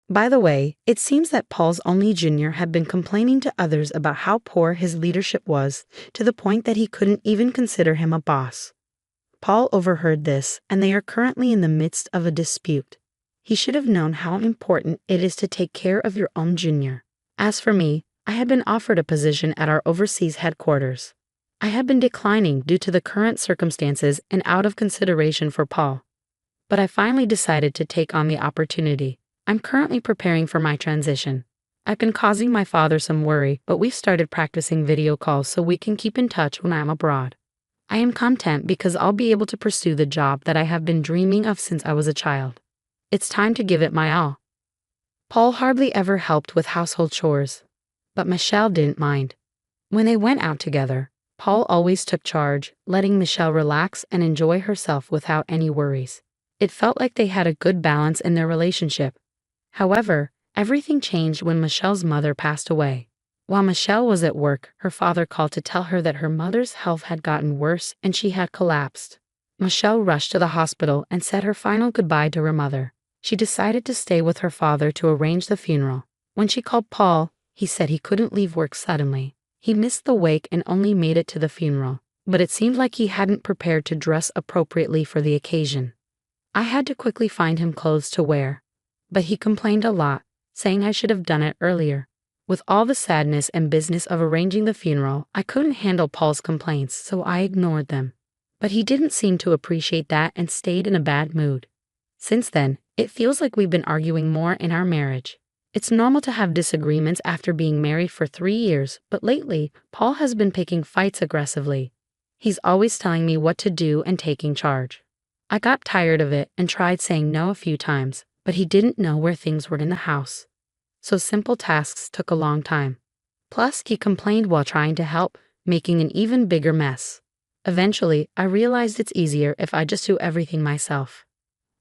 By the way, it seems that Paul's only junior had been complaining to others about how poor his leadership was, to the point that he couldn't even consider him a boss. Paul overheard this, and they are currently in the midst of a dispute. He should have known how important it is to take care of your own junior. As for me, I had been offered a position at our overseas headquarters. I had been declining due to the current circumstances and out of consideration for Paul. But I finally decided to take on the opportunity. I'm currently preparing for my transition. I've been causing my father some worry, but we've started practicing video calls so we can keep in touch when I'm abroad. I am content because I'll be able to pursue the job that I have been dreaming of since I was a child. It's time to give it my all. Paul hardly ever helped with household chores, but Michelle didn't mind. When they went out together, Paul always took charge, letting Michelle relax and enjoy herself without any worries. It felt like they had a good balance in their relationship. However, everything changed when Michelle's mother passed away. While Michelle was at work, her father called to tell her that her mother's health had gotten worse and she had collapsed. Michelle rushed to the hospital and said her final goodbye to her mother. She decided to stay with her father to arrange the funeral. When she called Paul, he said he couldn't leave work suddenly. He missed the wake and only made it to the funeral, but it seemed like he hadn't prepared to dress appropriately for the occasion. I had to quickly find him clothes to wear, but he complained a lot, saying I should have done it earlier. With all the sadness and business of arranging the funeral, I couldn't handle Paul's complaints, so I ignored them. But he didn't seem to appreciate that and stayed in a bad mood. Since then, it feels like we've been arguing more in our marriage. It's normal to have disagreements after being married for 3 years, but lately, Paul has been picking fights aggressively. He's always telling me what to do and taking charge. I got tired of it and tried saying no a few times, but he didn't know where things were in the house. So simple tasks took a long time. Plus, he complained while trying to help, making an even bigger mess. Eventually, I realized it's easier if I just do everything myself.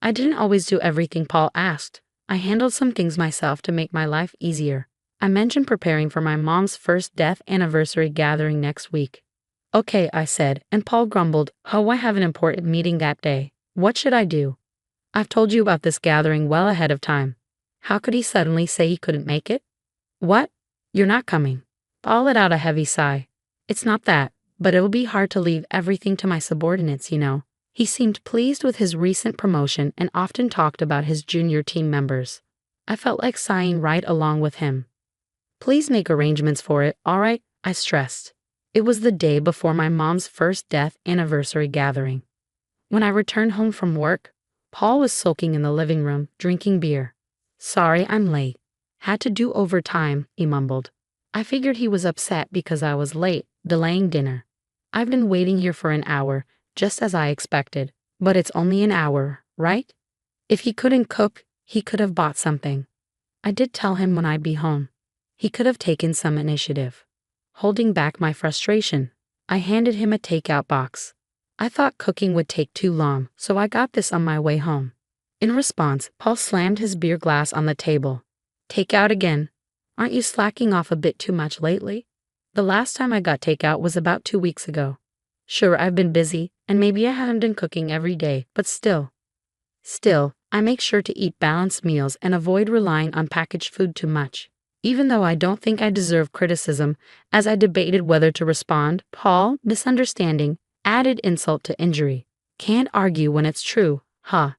I didn't always do everything Paul asked. I handled some things myself to make my life easier. I mentioned preparing for my mom's first death anniversary gathering next week. Okay, I said, and Paul grumbled, oh, I have an important meeting that day. What should I do? I've told you about this gathering well ahead of time. How could he suddenly say he couldn't make it? What? You're not coming. Paul let out a heavy sigh. It's not that, but it'll be hard to leave everything to my subordinates, you know. He seemed pleased with his recent promotion and often talked about his junior team members. I felt like sighing right along with him. Please make arrangements for it, all right? I stressed. It was the day before my mom's first death anniversary gathering. When I returned home from work, Paul was sulking in the living room, drinking beer. Sorry, I'm late. Had to do overtime, he mumbled. I figured he was upset because I was late, delaying dinner. I've been waiting here for an hour, just as I expected. But it's only an hour, right? If he couldn't cook, he could have bought something. I did tell him when I'd be home. He could have taken some initiative. Holding back my frustration, I handed him a takeout box. I thought cooking would take too long, so I got this on my way home. In response, Paul slammed his beer glass on the table. Takeout again. Aren't you slacking off a bit too much lately? The last time I got takeout was about 2 weeks ago. Sure, I've been busy, and maybe I haven't been cooking every day, but still. I make sure to eat balanced meals and avoid relying on packaged food too much. Even though I don't think I deserve criticism, as I debated whether to respond, Paul, misunderstanding, added insult to injury. Can't argue when it's true, huh?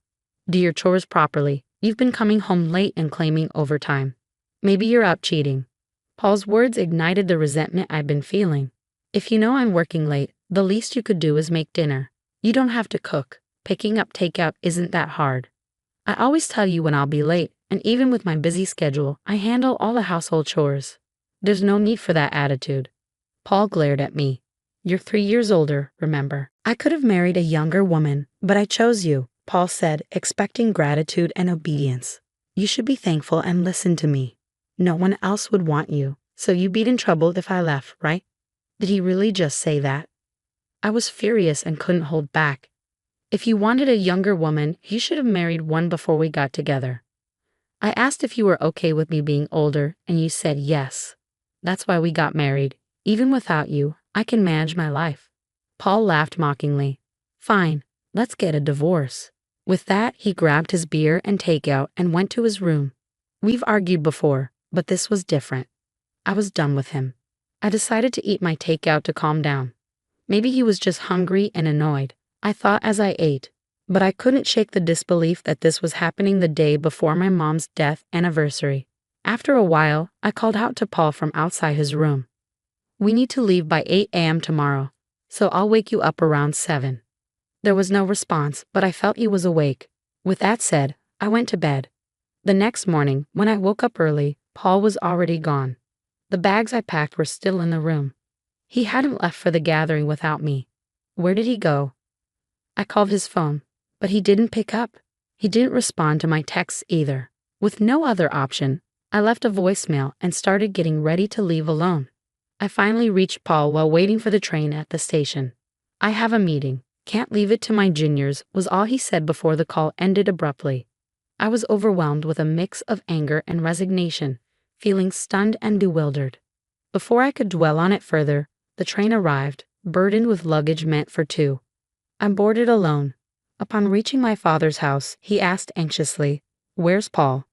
Do your chores properly. You've been coming home late and claiming overtime. Maybe you're out cheating. Paul's words ignited the resentment I'd been feeling. If you know I'm working late, the least you could do is make dinner. You don't have to cook. Picking up takeout isn't that hard. I always tell you when I'll be late, and even with my busy schedule, I handle all the household chores. There's no need for that attitude. Paul glared at me. You're 3 years older, remember? I could have married a younger woman, but I chose you, Paul said, expecting gratitude and obedience. You should be thankful and listen to me. No one else would want you, so you'd be in trouble if I left, right? Did he really just say that? I was furious and couldn't hold back. If you wanted a younger woman, you should have married one before we got together. I asked if you were okay with me being older, and you said yes. That's why we got married. Even without you, I can manage my life. Paul laughed mockingly. Fine, let's get a divorce. With that, he grabbed his beer and takeout and went to his room. We've argued before, but this was different. I was done with him. I decided to eat my takeout to calm down. Maybe he was just hungry and annoyed, I thought as I ate. But I couldn't shake the disbelief that this was happening the day before my mom's death anniversary. After a while, I called out to Paul from outside his room. "We need to leave by 8 a.m. tomorrow, so I'll wake you up around 7. There was no response, but I felt he was awake. With that said, I went to bed. The next morning, when I woke up early, Paul was already gone. The bags I packed were still in the room. He hadn't left for the gathering without me. Where did he go? I called his phone, but he didn't pick up. He didn't respond to my texts either. With no other option, I left a voicemail and started getting ready to leave alone. I finally reached Paul while waiting for the train at the station. "I have a meeting. Can't leave it to my juniors," was all he said before the call ended abruptly. I was overwhelmed with a mix of anger and resignation, feeling stunned and bewildered. Before I could dwell on it further, the train arrived, burdened with luggage meant for two. I boarded alone. Upon reaching my father's house, he asked anxiously, "Where's Paul?"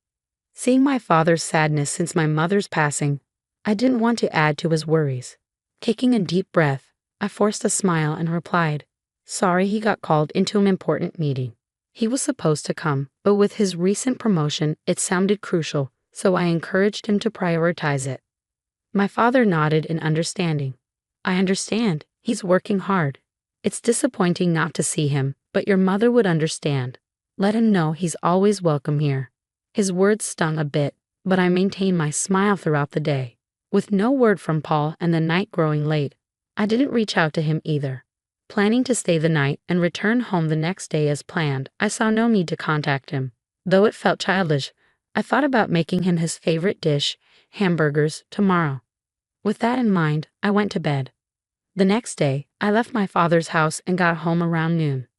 Seeing my father's sadness since my mother's passing, I didn't want to add to his worries. Taking a deep breath, I forced a smile and replied, "Sorry, he got called into an important meeting." He was supposed to come, but with his recent promotion, it sounded crucial, so I encouraged him to prioritize it. My father nodded in understanding. "I understand. He's working hard. It's disappointing not to see him, but your mother would understand. Let him know he's always welcome here." His words stung a bit, but I maintained my smile throughout the day. With no word from Paul and the night growing late, I didn't reach out to him either. Planning to stay the night and return home the next day as planned, I saw no need to contact him. Though it felt childish, I thought about making him his favorite dish, hamburgers, tomorrow. With that in mind, I went to bed. The next day, I left my father's house and got home around noon.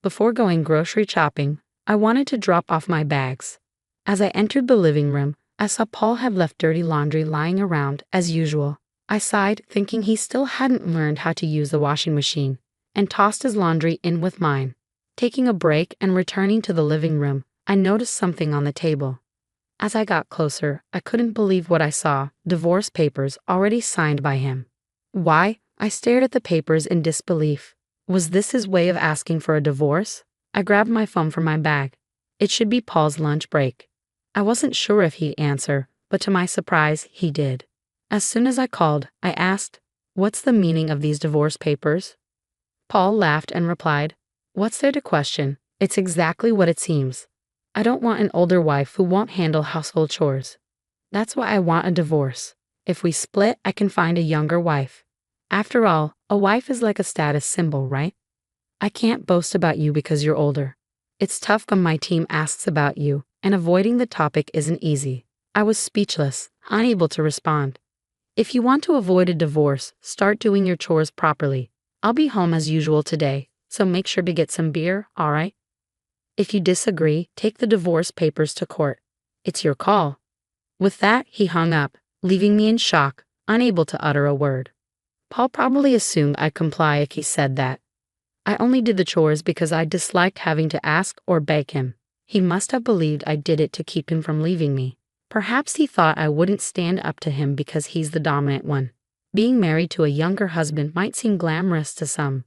Before going grocery shopping, I wanted to drop off my bags. As I entered the living room, I saw Paul had left dirty laundry lying around, as usual. I sighed, thinking he still hadn't learned how to use the washing machine, and tossed his laundry in with mine. Taking a break and returning to the living room, I noticed something on the table. As I got closer, I couldn't believe what I saw: divorce papers already signed by him. Why? I stared at the papers in disbelief. Was this his way of asking for a divorce? I grabbed my phone from my bag. It should be Paul's lunch break. I wasn't sure if he'd answer, but to my surprise, he did. As soon as I called, I asked, "What's the meaning of these divorce papers?" Paul laughed and replied, "What's there to question? It's exactly what it seems. I don't want an older wife who won't handle household chores. That's why I want a divorce. If we split, I can find a younger wife. After all, a wife is like a status symbol, right? I can't boast about you because you're older. It's tough when my team asks about you, and avoiding the topic isn't easy." I was speechless, unable to respond. "If you want to avoid a divorce, start doing your chores properly. I'll be home as usual today, so make sure to get some beer, all right? If you disagree, take the divorce papers to court. It's your call." With that, he hung up, leaving me in shock, unable to utter a word. Paul probably assumed I'd comply if he said that. I only did the chores because I disliked having to ask or beg him. He must have believed I did it to keep him from leaving me. Perhaps he thought I wouldn't stand up to him because he's the dominant one. Being married to a younger husband might seem glamorous to some,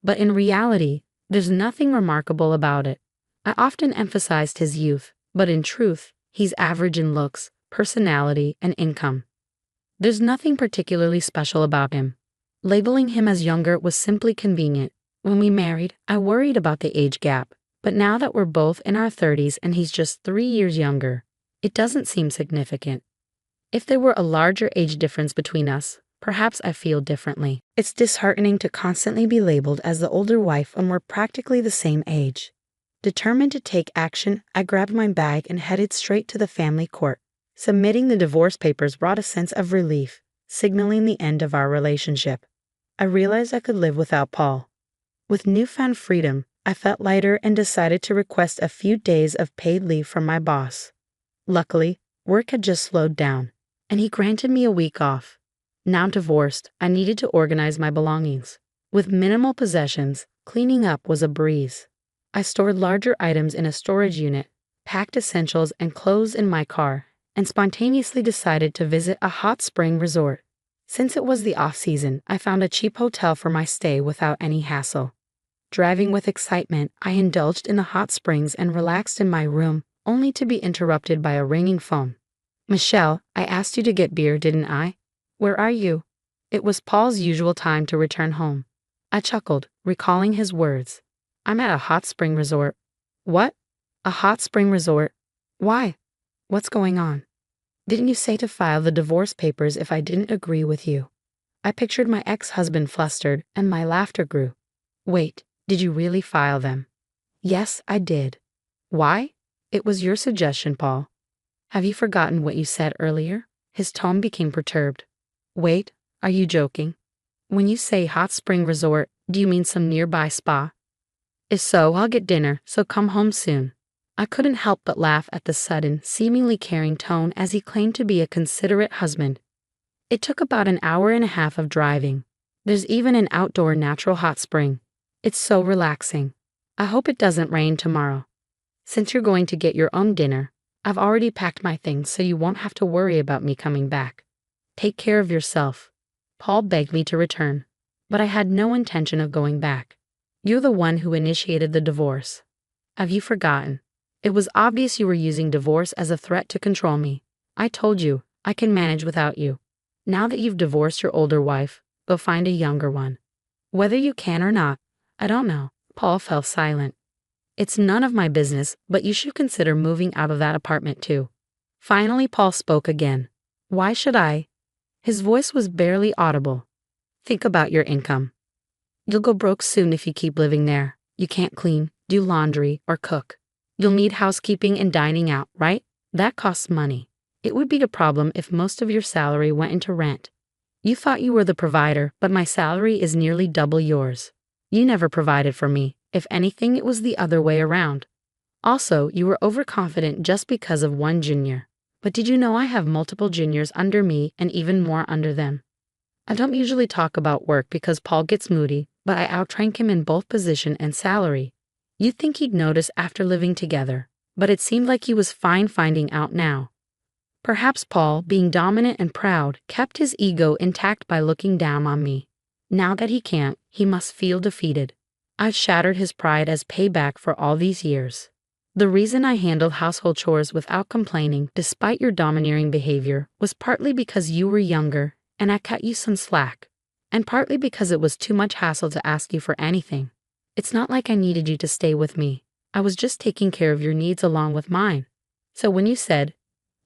but in reality, there's nothing remarkable about it. I often emphasized his youth, but in truth, he's average in looks, personality, and income. There's nothing particularly special about him. Labeling him as younger was simply convenient. When we married, I worried about the age gap, but now that we're both in our 30s and he's just 3 years younger, it doesn't seem significant. If there were a larger age difference between us, perhaps I feel differently. It's disheartening to constantly be labeled as the older wife when we're practically the same age. Determined to take action, I grabbed my bag and headed straight to the family court. Submitting the divorce papers brought a sense of relief, signaling the end of our relationship. I realized I could live without Paul. With newfound freedom, I felt lighter and decided to request a few days of paid leave from my boss. Luckily, work had just slowed down, and he granted me a week off. Now divorced, I needed to organize my belongings. With minimal possessions, cleaning up was a breeze. I stored larger items in a storage unit, packed essentials and clothes in my car, and spontaneously decided to visit a hot spring resort. Since it was the off-season, I found a cheap hotel for my stay without any hassle. Driving with excitement, I indulged in the hot springs and relaxed in my room, only to be interrupted by a ringing phone. "Michelle, I asked you to get beer, didn't I? Where are you?" It was Paul's usual time to return home. I chuckled, recalling his words. "I'm at a hot spring resort." "What? A hot spring resort? Why? What's going on? Didn't you say to file the divorce papers if I didn't agree with you?" I pictured my ex-husband flustered, and my laughter grew. "Wait, did you really file them?" "Yes, I did." "Why?" "It was your suggestion, Paul." "Have you forgotten what you said earlier?" His tone became perturbed. "Wait, are you joking? When you say hot spring resort, do you mean some nearby spa? If so, I'll get dinner, so come home soon." I couldn't help but laugh at the sudden, seemingly caring tone as he claimed to be a considerate husband. It took about an hour and a half of driving. There's even an outdoor natural hot spring. It's so relaxing. I hope it doesn't rain tomorrow. Since you're going to get your own dinner, I've already packed my things so you won't have to worry about me coming back. Take care of yourself. Paul begged me to return, but I had no intention of going back. You're the one who initiated the divorce. Have you forgotten? It was obvious you were using divorce as a threat to control me. I told you, I can manage without you. Now that you've divorced your older wife, go find a younger one. Whether you can or not, I don't know." Paul fell silent. "It's none of my business, but you should consider moving out of that apartment too." Finally, Paul spoke again. "Why should I?" His voice was barely audible. "Think about your income. You'll go broke soon if you keep living there. You can't clean, do laundry, or cook. You'll need housekeeping and dining out, right? That costs money. It would be a problem if most of your salary went into rent. You thought you were the provider, but my salary is nearly double yours. You never provided for me. If anything, it was the other way around. Also, you were overconfident just because of one junior. But did you know I have multiple juniors under me and even more under them?" I don't usually talk about work because Paul gets moody, but I outrank him in both position and salary. You'd think he'd notice after living together, but it seemed like he was fine finding out now. Perhaps Paul, being dominant and proud, kept his ego intact by looking down on me. Now that he can't, he must feel defeated. I've shattered his pride as payback for all these years. The reason I handled household chores without complaining, despite your domineering behavior, was partly because you were younger and I cut you some slack, and partly because it was too much hassle to ask you for anything. It's not like I needed you to stay with me. I was just taking care of your needs along with mine. So when you said,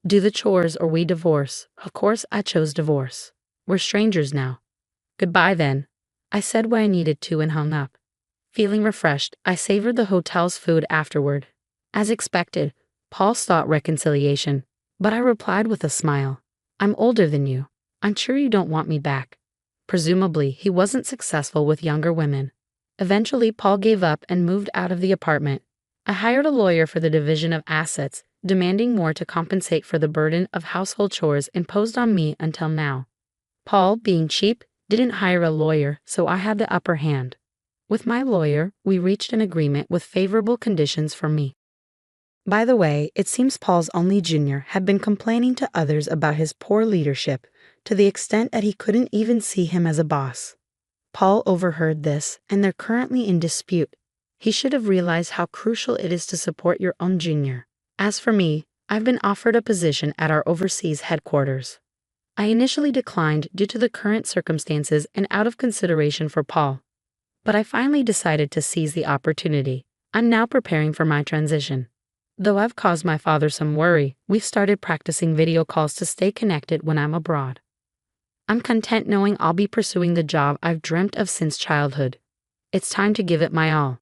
do the chores or we divorce, of course I chose divorce. We're strangers now. Goodbye then. I said what I needed to and hung up. Feeling refreshed, I savored the hotel's food afterward. As expected, Paul sought reconciliation, but I replied with a smile. I'm older than you. I'm sure you don't want me back. Presumably, he wasn't successful with younger women. Eventually, Paul gave up and moved out of the apartment. I hired a lawyer for the division of assets, demanding more to compensate for the burden of household chores imposed on me until now. Paul, being cheap, didn't hire a lawyer, so I had the upper hand. With my lawyer, we reached an agreement with favorable conditions for me. By the way, it seems Paul's only junior had been complaining to others about his poor leadership, to the extent that he couldn't even see him as a boss. Paul overheard this, and they're currently in dispute. He should have realized how crucial it is to support your own junior. As for me, I've been offered a position at our overseas headquarters. I initially declined due to the current circumstances and out of consideration for Paul. But I finally decided to seize the opportunity. I'm now preparing for my transition. Though I've caused my father some worry, we've started practicing video calls to stay connected when I'm abroad. I'm content knowing I'll be pursuing the job I've dreamt of since childhood. It's time to give it my all.